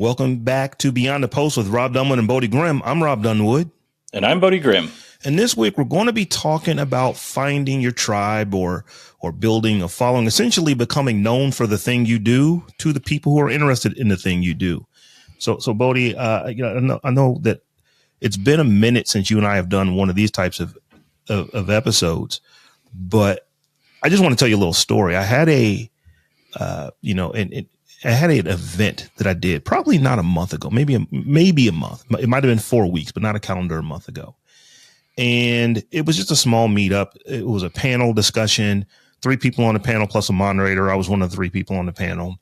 Welcome back to Beyond the Post with Robb Dunwood and Bodie Grimm. I'm Robb Dunwood. And I'm Bodie Grimm. And this week we're going to be talking about finding your tribe or building a following, essentially becoming known for the thing you do to the people who are interested in the thing you do. So Bodie, I know that it's been a minute since you and I have done one of these types of episodes, but I just want to tell you a little story. I had I had an event that I did probably not a month ago, maybe a month. It might have been 4 weeks, but not a calendar a month ago. And it was just a small meetup. It was a panel discussion, 3 people on the panel plus a moderator. I was one of the 3 people on the panel.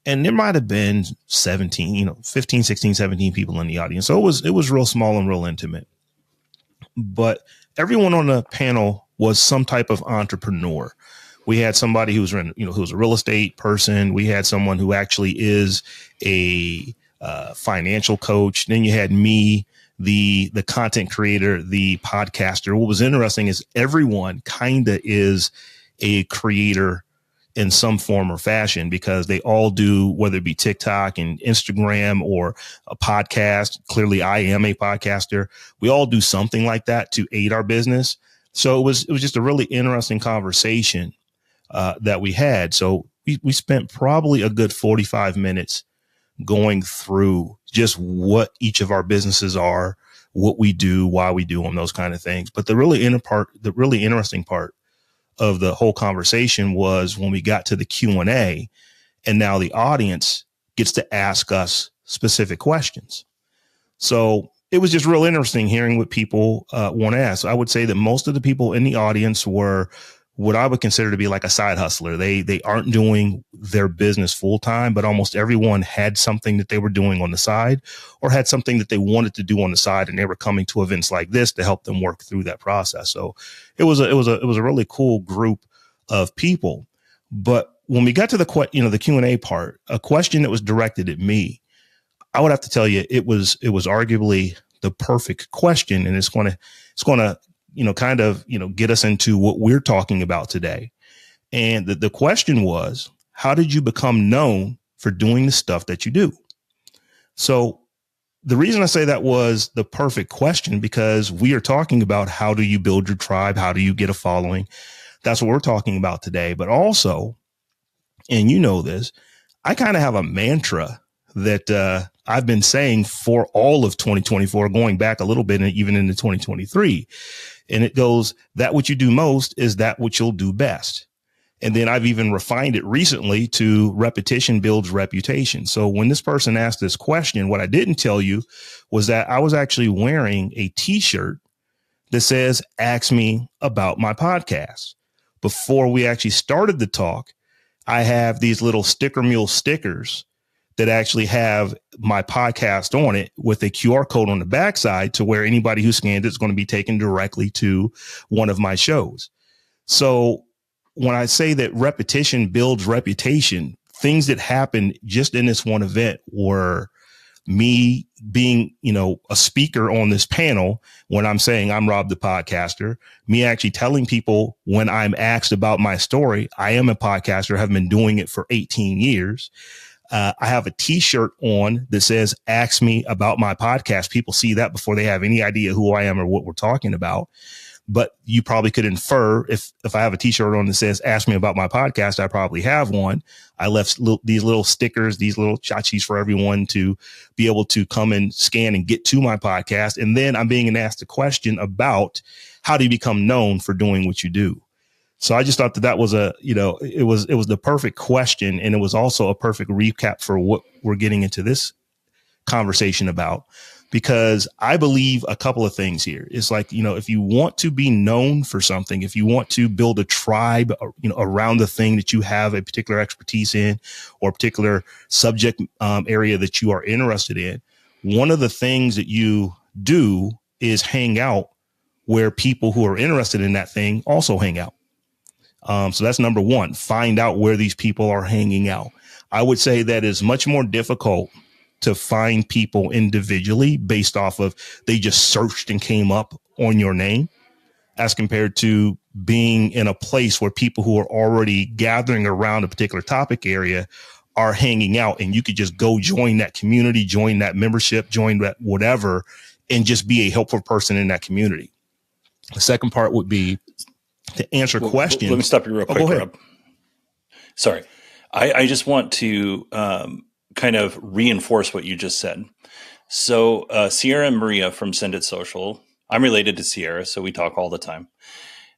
And there might have been 15, 16, 17 people in the audience. So it was real small and real intimate. But everyone on the panel was some type of entrepreneur. We had somebody who was a real estate person. We had someone who actually is a financial coach. Then you had me, the content creator, the podcaster. What was interesting is everyone kind of is a creator in some form or fashion, because they all do, whether it be TikTok and Instagram or a podcast. Clearly, I am a podcaster. We all do something like that to aid our business. So it was just a really interesting conversation that we had. So we spent probably a good 45 minutes going through just what each of our businesses are, what we do, why we do them, those kind of things. But the really interesting part of the whole conversation was when we got to the Q&A, and now the audience gets to ask us specific questions. So it was just real interesting hearing what people want to ask. I would say that most of the people in the audience were what I would consider to be like a side hustler. They aren't doing their business full time, but almost everyone had something that they were doing on the side, or had something that they wanted to do on the side, and they were coming to events like this to help them work through that process. So it was a really cool group of people. But when we got to the Q&A part, a question that was directed at me, I would have to tell you it was arguably the perfect question, and it's going to get us into what we're talking about today. And the question was, how did you become known for doing the stuff that you do? So the reason I say that was the perfect question, because we are talking about how do you build your tribe? How do you get a following? That's what we're talking about today. But also, and you know this, I kind of have a mantra that I've been saying for all of 2024, going back a little bit, and even into 2023. And it goes, that what you do most is that what you'll do best. And then I've even refined it recently to repetition builds reputation. So when this person asked this question, what I didn't tell you was that I was actually wearing a t-shirt that says, "Ask me about my podcast." Before we actually started the talk, I have these little sticker mule stickers that actually have my podcast on it with a QR code on the backside, to where anybody who scans it is going to be taken directly to one of my shows. So when I say that repetition builds reputation, things that happened just in this one event were me being, a speaker on this panel when I'm saying I'm Robb the podcaster, me actually telling people when I'm asked about my story, I am a podcaster, have been doing it for 18 years. I have a t-shirt on that says, "Ask me about my podcast." People see that before they have any idea who I am or what we're talking about. But you probably could infer, if I have a t-shirt on that says, "Ask me about my podcast," I probably have one. I left these little stickers, these little tchotchkes for everyone to be able to come and scan and get to my podcast. And then I'm being asked a question about, how do you become known for doing what you do? So I just thought that was it was the perfect question. And it was also a perfect recap for what we're getting into this conversation about, because I believe a couple of things here. It's like, if you want to be known for something, if you want to build a tribe, around the thing that you have a particular expertise in, or a particular subject area that you are interested in, one of the things that you do is hang out where people who are interested in that thing also hang out. So that's number one. Find out where these people are hanging out. I would say that is much more difficult to find people individually based off of they just searched and came up on your name, as compared to being in a place where people who are already gathering around a particular topic area are hanging out, and you could just go join that community, join that membership, join that whatever, and just be a helpful person in that community. The second part would be to answer questions. Let me stop you real quick, Rob. Sorry. I just want to kind of reinforce what you just said. So Sierra and Maria from Send It Social, I'm related to Sierra, so we talk all the time.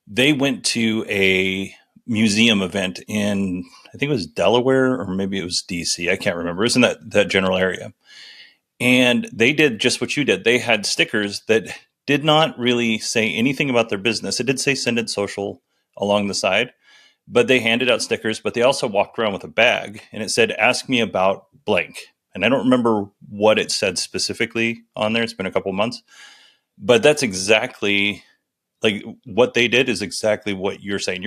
They went to a museum event in, I think it was Delaware, or maybe it was DC. I can't remember. It was in that general area. And they did just what you did. They had stickers that did not really say anything about their business. It did say Send It Social along the side, but they handed out stickers, but they also walked around with a bag and it said, ask me about blank. And I don't remember what it said specifically on there. It's been a couple months, but that's exactly like what they did is exactly what you're saying.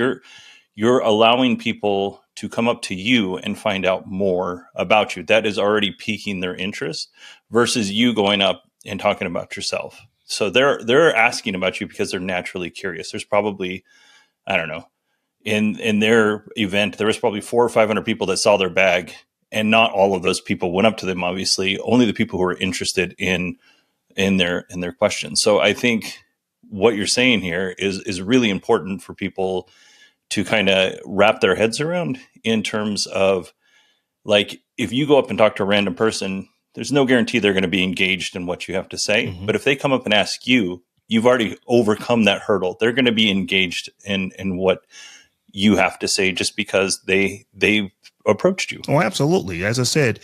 You're allowing people to come up to you and find out more about you. That is already piquing their interest versus you going up and talking about yourself. So they're asking about you because they're naturally curious. There's probably, I don't know, in their event, there was probably 400 or 500 people that saw their bag, and not all of those people went up to them. Obviously, only the people who were interested in their questions. So I think what you're saying here is really important for people to kind of wrap their heads around, in terms of, like, if you go up and talk to a random person, there's no guarantee they're going to be engaged in what you have to say. Mm-hmm. But if they come up and ask you, you've already overcome that hurdle. They're going to be engaged in what you have to say just because they approached you. Oh, absolutely. As I said,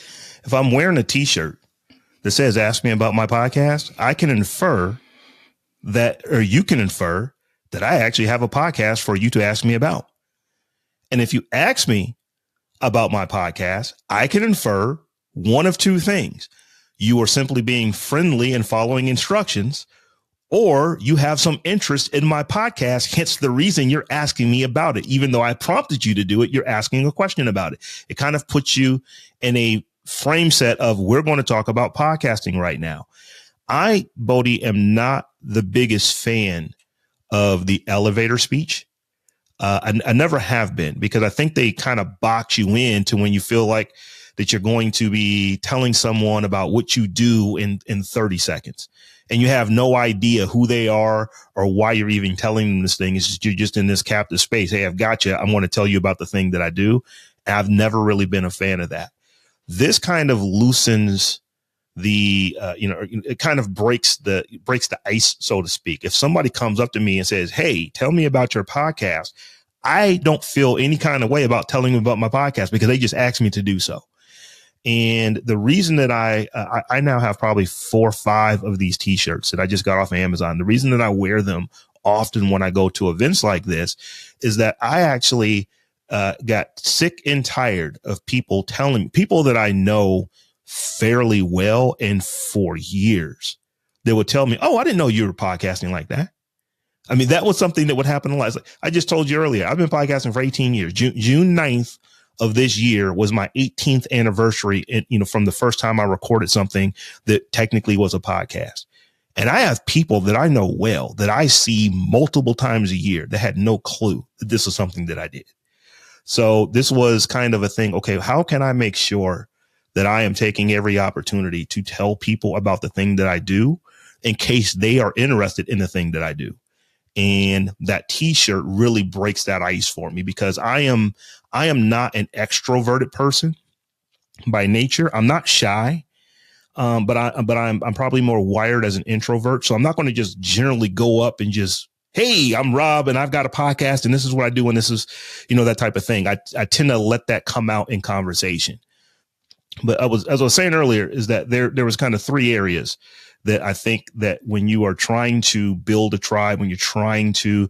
if I'm wearing a t-shirt that says, ask me about my podcast, I can infer that, or you can infer that I actually have a podcast for you to ask me about. And if you ask me about my podcast, I can infer one of two things. You are simply being friendly and following instructions, or you have some interest in my podcast, hence the reason you're asking me about it. Even though I prompted you to do it, you're asking a question about it. It kind of puts you in a frame set of, we're going to talk about podcasting right now. I, Bodie, am not the biggest fan of the elevator speech. I never have been, because I think they kind of box you in to when you feel like that you're going to be telling someone about what you do in 30 seconds. And you have no idea who they are or why you're even telling them this thing. It's just, you're just in this captive space. Hey, I've got you. I'm going to tell you about the thing that I do. And I've never really been a fan of that. This kind of loosens the, it kind of breaks the ice, so to speak. If somebody comes up to me and says, hey, tell me about your podcast, I don't feel any kind of way about telling them about my podcast because they just asked me to do so. And the reason that I now have probably 4 or 5 of these t-shirts that I just got off of Amazon. The reason that I wear them often when I go to events like this is that I actually got sick and tired of people that I know fairly well and for years, they would tell me, oh, I didn't know you were podcasting like that. I mean, that was something that would happen a lot. Like I just told you earlier, I've been podcasting for 18 years. June 9th of this year was my 18th anniversary. And, from the first time I recorded something that technically was a podcast. And I have people that I know well, that I see multiple times a year, that had no clue that this was something that I did. So this was kind of a thing. Okay, how can I make sure that I am taking every opportunity to tell people about the thing that I do in case they are interested in the thing that I do? And that t-shirt really breaks that ice for me, because I am not an extroverted person by nature. I'm not shy. But I'm probably more wired as an introvert. So I'm not going to just generally go up and just, hey, I'm Rob and I've got a podcast and this is what I do. And this is, that type of thing. I tend to let that come out in conversation. But as I was saying earlier, is that there was kind of 3 areas that I think that when you are trying to build a tribe, when you're trying to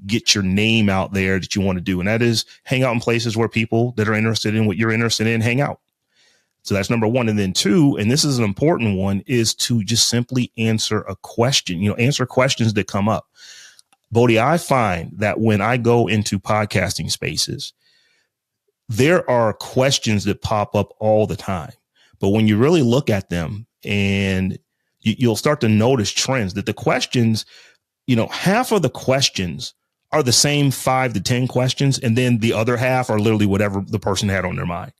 get your name out there, that you want to do. And that is hang out in places where people that are interested in what you're interested in hang out. So that's number 1. And then 2, and this is an important one, is to just simply answer a question, answer questions that come up. Bodie, I find that when I go into podcasting spaces, there are questions that pop up all the time. But when you really look at them, and you'll start to notice trends, that the questions, half of the questions are the same 5 to 10 questions. And then the other half are literally whatever the person had on their mind.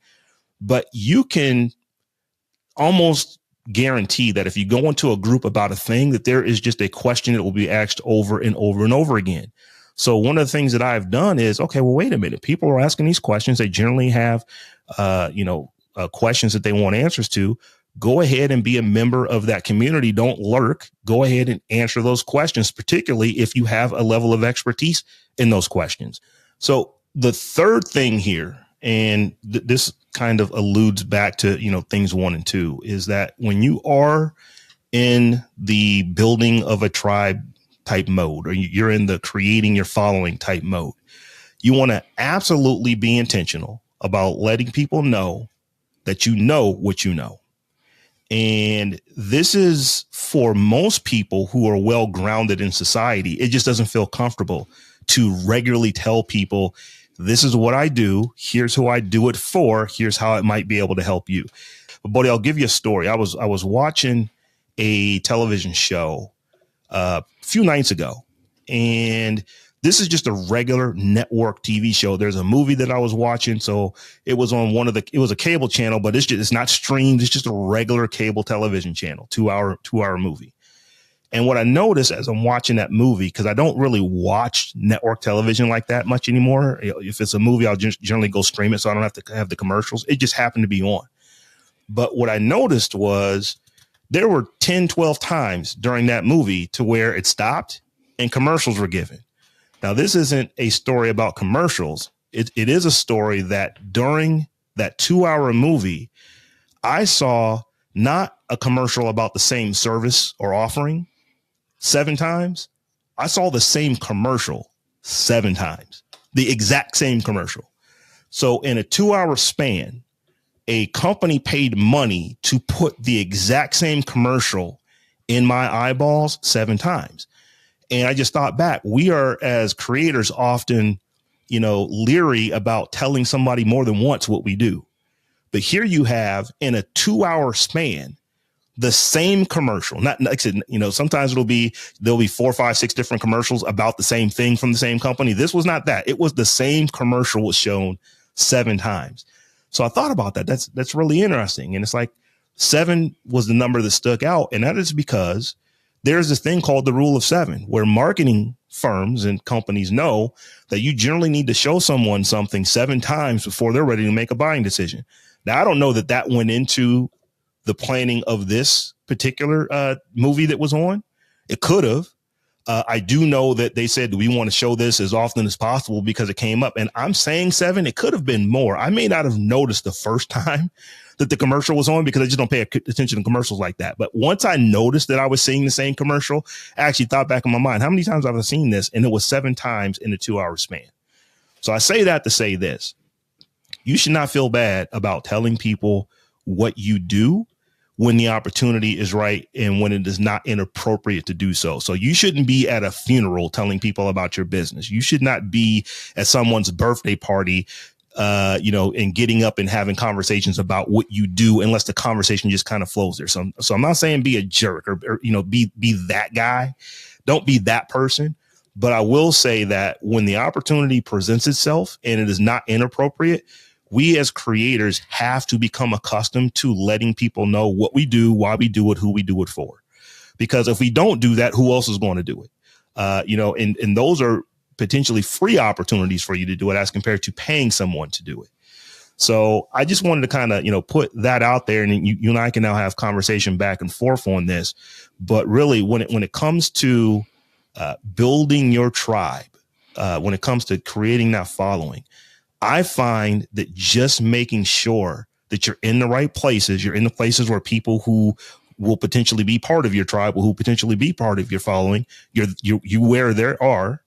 but you can almost guarantee that if you go into a group about a thing, that there is just a question that will be asked over and over and over again. So one of the things that I've done is, okay, well, wait a minute. People are asking these questions. They generally have, questions that they want answers to. Go ahead and be a member of that community. Don't lurk. Go ahead and answer those questions, particularly if you have a level of expertise in those questions. So the third thing here, and this kind of alludes back to, things 1 and 2, is that when you are in the building of a tribe type mode, or you're in the creating your following type mode, you want to absolutely be intentional about letting people know that you know what you know. And this is for most people who are well grounded in society. It just doesn't feel comfortable to regularly tell people, this is what I do. Here's who I do it for. Here's how it might be able to help you. But Bodie, I'll give you a story. I was watching a television show a few nights ago, and this is just a regular network TV show. There's a movie that I was watching. So it was on it was a cable channel, but it's not streamed. It's just a regular cable television channel, 2-hour movie. And what I noticed as I'm watching that movie, because I don't really watch network television like that much anymore. If it's a movie, I'll just generally go stream it, so I don't have to have the commercials. It just happened to be on. But what I noticed was there were 10, 12 times during that movie to where it stopped and commercials were given. Now, this isn't a story about commercials. It is a story that during that 2-hour movie, I saw not a commercial about the same service or offering 7 times. I saw the same commercial 7 times, the exact same commercial. So in a 2-hour span, a company paid money to put the exact same commercial in my eyeballs 7 times. And I just thought back, we are as creators often, leery about telling somebody more than once what we do. But here you have in a 2-hour span, the same commercial. Not like I said, sometimes there'll be 4, 5, 6 different commercials about the same thing from the same company. This was not that. It was the same commercial was shown 7 times. So I thought about that. That's really interesting. And it's like 7 was the number that stuck out. And that is because there's this thing called the rule of 7, where marketing firms and companies know that you generally need to show someone something 7 times before they're ready to make a buying decision. Now, I don't know that went into the planning of this particular movie that was on. It could have. I do know that they said, we want to show this as often as possible because it came up. And I'm saying 7. It could have been more. I may not have noticed the first time that the commercial was on because I just don't pay attention to commercials like that. But once I noticed that I was seeing the same commercial, I actually thought back in my mind, how many times have I seen this? And it was 7 times in a 2-hour span. So I say that to say this: you should not feel bad about telling people what you do when the opportunity is right and when it is not inappropriate to do so. So you shouldn't be at a funeral telling people about your business. You should not be at someone's birthday party, and getting up and having conversations about what you do unless the conversation just kind of flows there. So I'm not saying be a jerk or be that guy. Don't be that person. But I will say that when the opportunity presents itself and it is not inappropriate, we as creators have to become accustomed to letting people know what we do, why we do it, who we do it for. Because if we don't do that, who else is going to do it? And those are potentially free opportunities for you to do it as compared to paying someone to do it. So I just wanted to kind of, put that out there, and you and I can now have conversation back and forth on this. But really, when it comes to building your tribe, when it comes to creating that following, I find that just making sure that you're in the right places, you're in the places where people who will potentially be part of your tribe, or who potentially be part of your following, you where there are,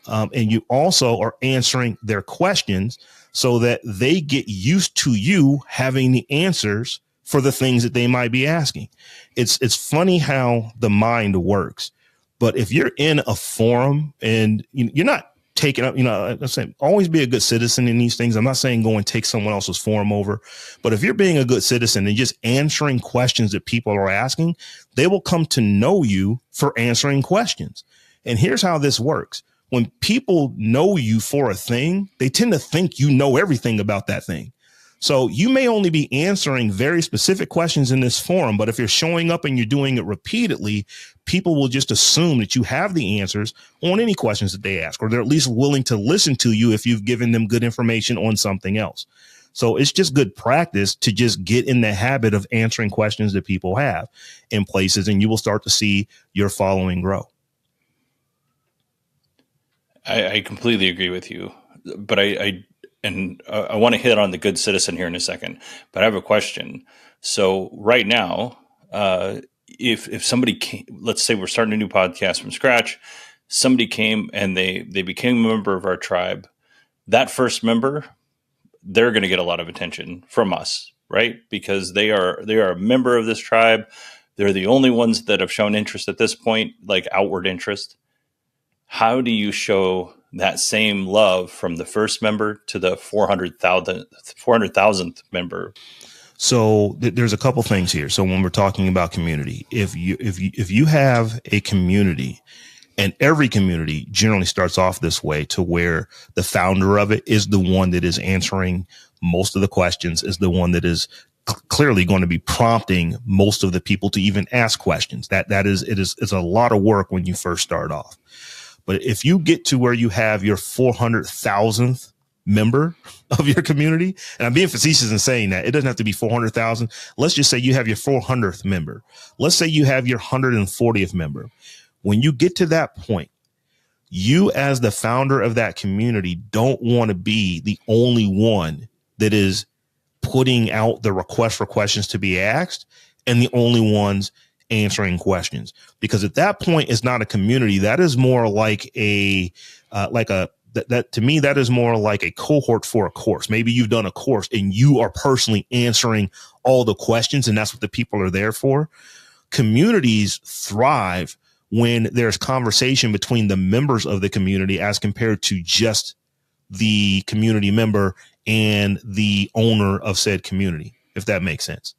and you also are answering their questions so that they get used to you having the answers for the things that they might be asking. It's funny how the mind works, but if you're in a forum and you're not taking up, I'm saying always be a good citizen in these things. I'm not saying go and take someone else's forum over, but if you're being a good citizen and just answering questions that people are asking, they will come to know you for answering questions. And here's how this works. When people know you for a thing, they tend to think you know everything about that thing. So you may only be answering very specific questions in this forum, but if you're showing up and you're doing it repeatedly, people will just assume that you have the answers on any questions that they ask, or they're at least willing to listen to you if you've given them good information on something else. So it's just good practice to just get in the habit of answering questions that people have in places, and you will start to see your following grow. I completely agree with you, but I want to hit on the good citizen here in a second, but I have a question. So right now, if somebody came, let's say we're starting a new podcast from scratch, somebody came and they became a member of our tribe, that first member, they're going to get a lot of attention from us, right? Because they are a member of this tribe. They're the only ones that have shown interest at this point, like outward interest. How do you show that same love from the first member to the 400,000th member? So there's a couple things here. So when we're talking about community, if you have a community, and every community generally starts off this way, to where the founder of it is the one that is answering most of the questions, is the one that is clearly going to be prompting most of the people to even ask questions. It's a lot of work when you first start off. But if you get to where you have your 400,000th member of your community, and I'm being facetious in saying that, it doesn't have to be 400,000. Let's just say you have your 400th member. Let's say you have your 140th member. When you get to that point, you as the founder of that community don't want to be the only one that is putting out the request for questions to be asked and the only ones answering questions, because at that point it's not a community. That is more like that to me, that is more like a cohort for a course. Maybe you've done a course and you are personally answering all the questions, and that's what the people are there for. Communities thrive when there's conversation between the members of the community as compared to just the community member and the owner of said community, if that makes sense.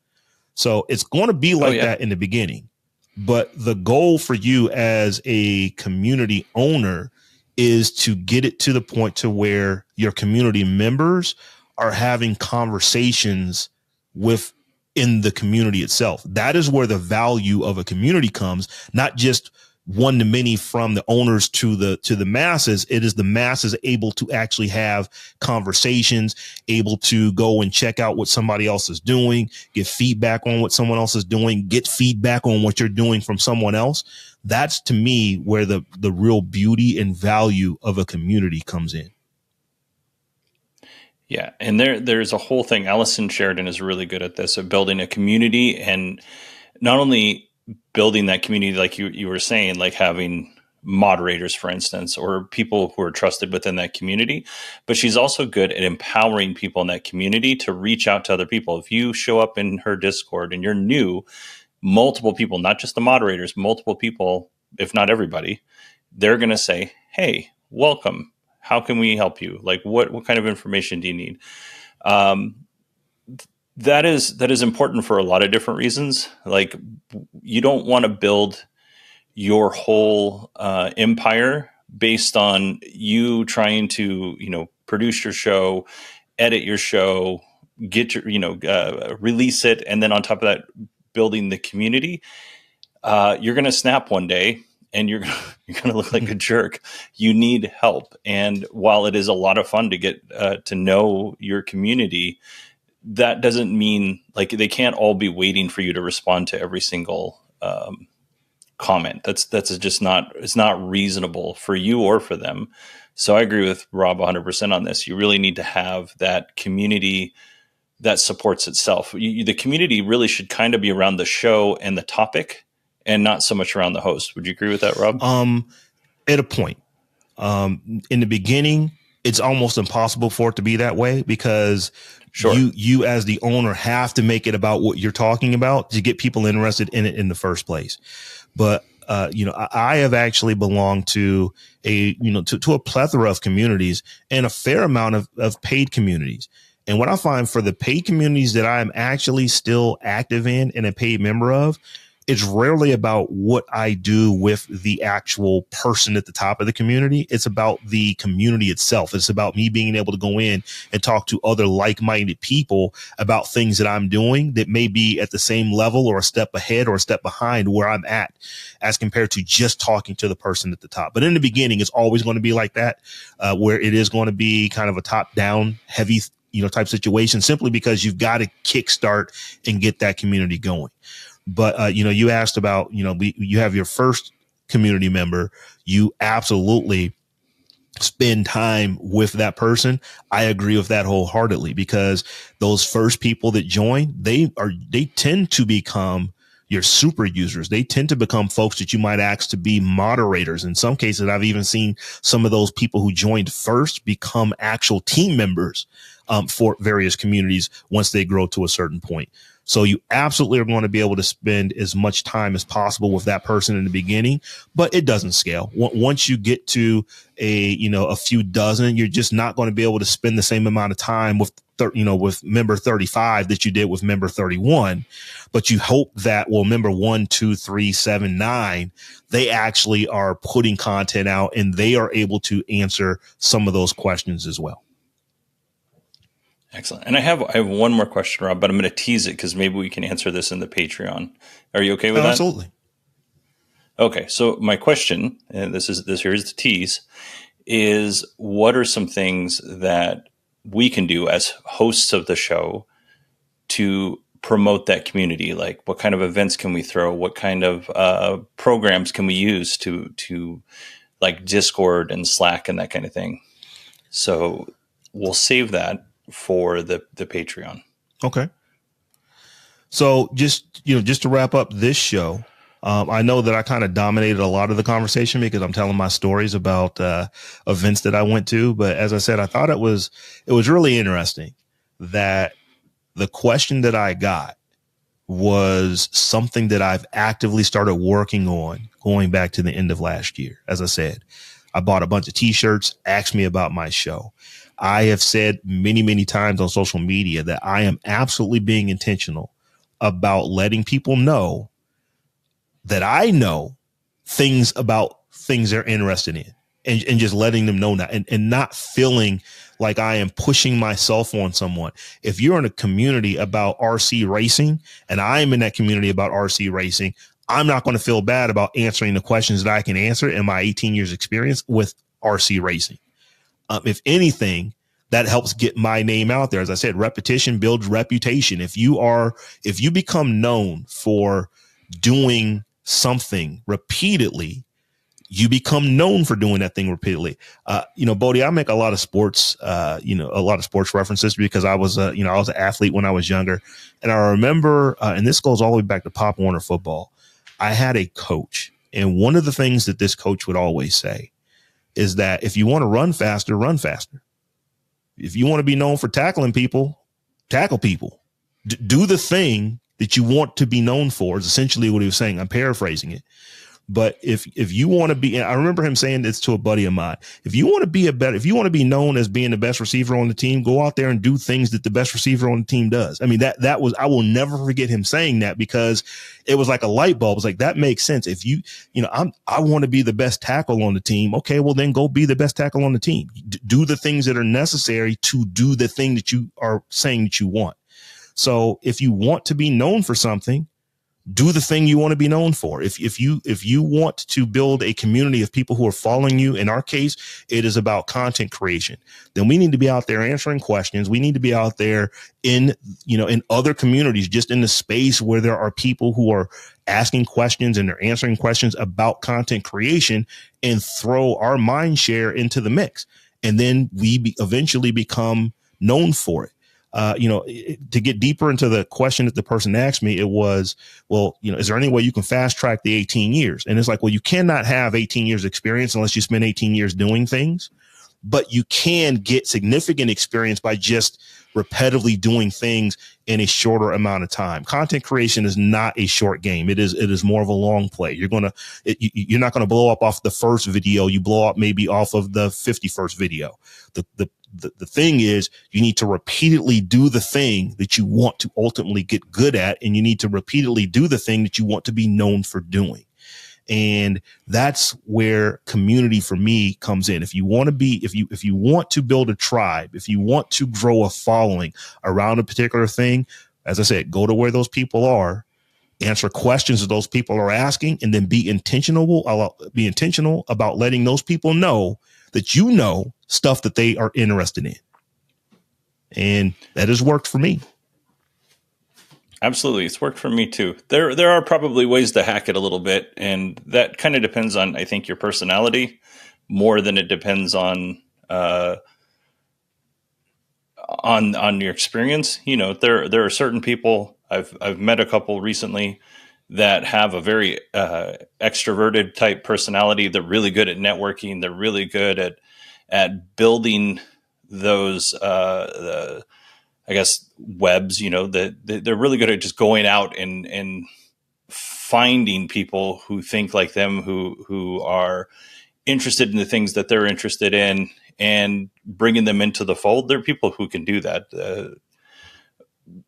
So it's going to be like that in the beginning, but the goal for you as a community owner is to get it to the point to where your community members are having conversations within the community itself. That is where the value of a community comes, not just one to many from the owners to the masses. It is the masses able to actually have conversations, able to go and check out what somebody else is doing, get feedback on what someone else is doing, get feedback on what you're doing from someone else. That's, to me, where the real beauty and value of a community comes in. Yeah. And there's a whole thing. Allison Sheridan is really good at this, of building a community, and not only building that community, like you were saying, like having moderators, for instance, or people who are trusted within that community. But she's also good at empowering people in that community to reach out to other people. If you show up in her Discord and you're new, multiple people, not just the moderators, multiple people, if not everybody, they're going to say, hey, welcome. How can we help you? Like, what kind of information do you need? That is important for a lot of different reasons. Like, you don't want to build your whole empire based on you trying to, produce your show, edit your show, get your, release it, and then on top of that, building the community. You're going to snap one day, and you're going to look like a jerk. You need help, and while it is a lot of fun to get to know your community, that doesn't mean, like, they can't all be waiting for you to respond to every single comment. That's just not, it's not reasonable for you or for them. So I agree with Rob 100% on this. You really need to have that community that supports itself. The community really should kind of be around the show and the topic, and not so much around the host. Would you agree with that, Rob? At a point. In the beginning, it's almost impossible for it to be that way, because you as the owner have to make it about what you're talking about to get people interested in it in the first place. But I have actually belonged to a plethora of communities and a fair amount of paid communities. And what I find for the paid communities that I am actually still active in and a paid member of, it's rarely about what I do with the actual person at the top of the community. It's about the community itself. It's about me being able to go in and talk to other like-minded people about things that I'm doing that may be at the same level or a step ahead or a step behind where I'm at, as compared to just talking to the person at the top. But in the beginning, it's always going to be like that, where it is going to be kind of a top-down heavy, type situation, simply because you've got to kickstart and get that community going. But, you asked about, you have your first community member. You absolutely spend time with that person. I agree with that wholeheartedly, because those first people that join, they tend to become your super users. They tend to become folks that you might ask to be moderators. In some cases, I've even seen some of those people who joined first become actual team members for various communities once they grow to a certain point. So you absolutely are going to be able to spend as much time as possible with that person in the beginning, but it doesn't scale. Once you get to a few dozen, you're just not going to be able to spend the same amount of time with member 35 that you did with member 31. But you hope that, member 1, 2, 3, 7, 9, they actually are putting content out and they are able to answer some of those questions as well. Excellent. And I have one more question, Rob, but I'm going to tease it because maybe we can answer this in the Patreon. Are you okay with that? Absolutely. Okay. So my question, and here's the tease, is what are some things that we can do as hosts of the show to promote that community? Like, what kind of events can we throw? What kind of programs can we use to like Discord and Slack and that kind of thing? So we'll save that for the Patreon. Okay. So just to wrap up this show, I know that I kind of dominated a lot of the conversation because I'm telling my stories about events that I went to. But as I said, I thought it was really interesting that the question that I got was something that I've actively started working on going back to the end of last year. As I said, I bought a bunch of t-shirts, asked me about my show. I have said many, many times on social media that I am absolutely being intentional about letting people know that I know things about things they're interested in, and just letting them know that, and not feeling like I am pushing myself on someone. If you're in a community about RC racing and I am in that community about RC racing, I'm not going to feel bad about answering the questions that I can answer in my 18 years experience with RC racing. If anything, that helps get my name out there. As I said, repetition builds reputation. If you become known for doing something repeatedly, you become known for doing that thing repeatedly. Bodie, I make a lot of sports, references because I was an athlete when I was younger. And I remember, and this goes all the way back to Pop Warner football. I had a coach, and one of the things that this coach would always say is that if you want to run faster, run faster. If you want to be known for tackling people, tackle people. Do the thing that you want to be known for is essentially what he was saying. I'm paraphrasing it. But if you want to be, I remember him saying this to a buddy of mine. If you want to be known as being the best receiver on the team, go out there and do things that the best receiver on the team does. I mean, I will never forget him saying that, because it was like a light bulb. It's like, that makes sense. If I want to be the best tackle on the team. Okay, well then go be the best tackle on the team. Do the things that are necessary to do the thing that you are saying that you want. So if you want to be known for something, do the thing you want to be known for. If you want to build a community of people who are following you, in our case, it is about content creation, then we need to be out there answering questions. We need to be out there in other communities, just in the space where there are people who are asking questions and they're answering questions about content creation, and throw our mind share into the mix. And then we eventually become known for it. To get deeper into the question that the person asked me, it was, is there any way you can fast track the 18 years? And it's like, well, you cannot have 18 years experience unless you spend 18 years doing things, but you can get significant experience by just repetitively doing things in a shorter amount of time. Content creation is not a short game. It is more of a long play. You're not going to blow up off the first video. You blow up maybe off of the 51st video. The the thing is, you need to repeatedly do the thing that you want to ultimately get good at. And you need to repeatedly do the thing that you want to be known for doing. And that's where community for me comes in. If you want to build a tribe, if you want to grow a following around a particular thing, as I said, go to where those people are, answer questions that those people are asking, and then be intentional about letting those people know that you know stuff that they are interested in. And that has worked for me. Absolutely. It's worked for me too. There are probably ways to hack it a little bit, and that kind of depends on, I think, your personality more than it depends on your experience. You know, there are certain people, I've met a couple recently that have a very extroverted type personality. They're really good at networking. They're really good at building those I guess webs, you know, that they're really good at just going out and finding people who think like them, who are interested in the things that they're interested in, and bringing them into the fold. There are people who can do that.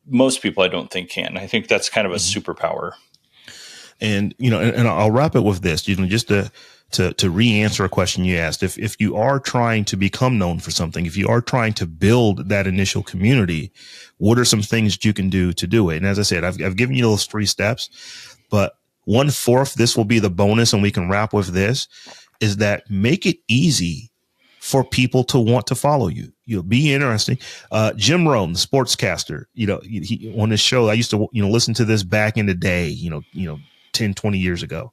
Most people, I don't think, can. I think that's kind of a superpower. And, you know, and I'll wrap it with this, you know, just to re-answer a question you asked. If you are trying to become known for something, if you are trying to build that initial community, what are some things that you can do to do it? And as I said, I've given you those 3 steps, but 1/4, this will be the bonus, and we can wrap with this, is that make it easy for people to want to follow you. You know, be interesting. Jim Rome, the sportscaster, you know, he on his show, I used to, you know, listen to this back in the day, you know, 10, 20 years ago.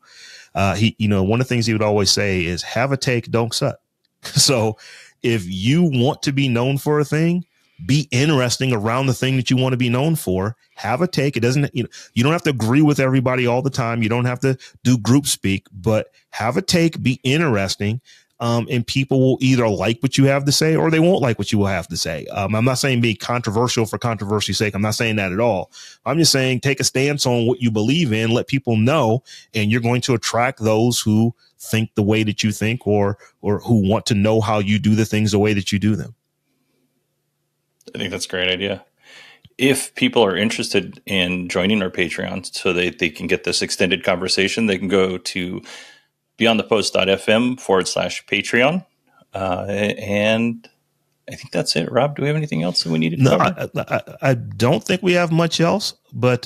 You know, one of the things he would always say is have a take, don't suck. So if you want to be known for a thing, be interesting around the thing that you want to be known for. Have a take. It doesn't, you know, you don't have to agree with everybody all the time. You don't have to do group speak, but have a take, be interesting. And people will either like what you have to say or they won't like what you will have to say. I'm not saying be controversial for controversy's sake. I'm not saying that at all. I'm just saying take a stance on what you believe in, let people know, and you're going to attract those who think the way that you think, or who want to know how you do the things the way that you do them. I think that's a great idea. If people are interested in joining our Patreon so they can get this extended conversation, they can go to beyondthepost.fm/Patreon. And I think that's it. Rob, do we have anything else that we need to cover? I don't think we have much else, but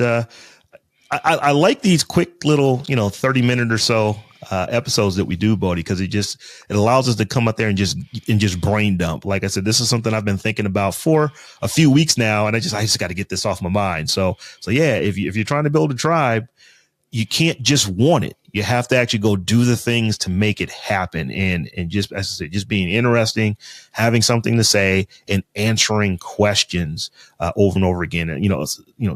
I like these quick little, 30-minute or so episodes that we do, Bodie, because it allows us to come up there and just brain dump. Like I said, this is something I've been thinking about for a few weeks now, and I just got to get this off my mind. So yeah, if you're trying to build a tribe, you can't just want it. You have to actually go do the things to make it happen. And just, as I said, just being interesting, having something to say, and answering questions over and over again. And,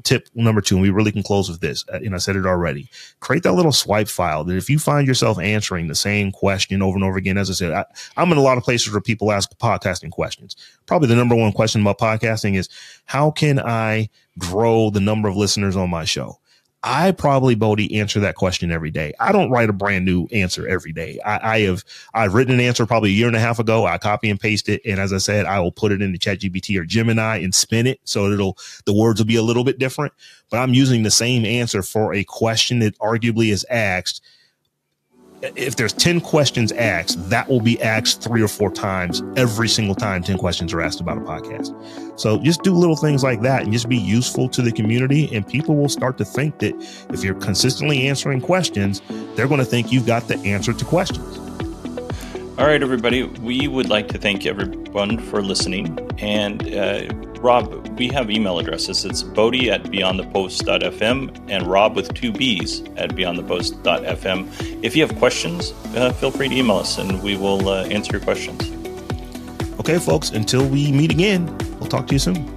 tip number 2, and we really can close with this, I said it already, create that little swipe file that if you find yourself answering the same question over and over again, as I said, I'm in a lot of places where people ask podcasting questions. Probably the number one question about podcasting is, how can I grow the number of listeners on my show? I probably, Bodie, answer that question every day. I don't write a brand new answer every day. I've written an answer probably a year and a half ago. I copy and paste it. And as I said, I will put it into ChatGPT or Gemini and spin it. So the words will be a little bit different, but I'm using the same answer for a question that arguably is asked. If there's 10 questions asked, that will be asked 3 or 4 times every single time 10 questions are asked about a podcast. So just do little things like that and just be useful to the community. And people will start to think that if you're consistently answering questions, they're going to think you've got the answer to questions. All right, everybody. We would like to thank everyone for listening. And Rob, we have email addresses. It's Bodie at beyondthepost.fm and Rob with 2 B's at beyondthepost.fm. If you have questions, feel free to email us and we will answer your questions. Okay, folks, until we meet again, we'll talk to you soon.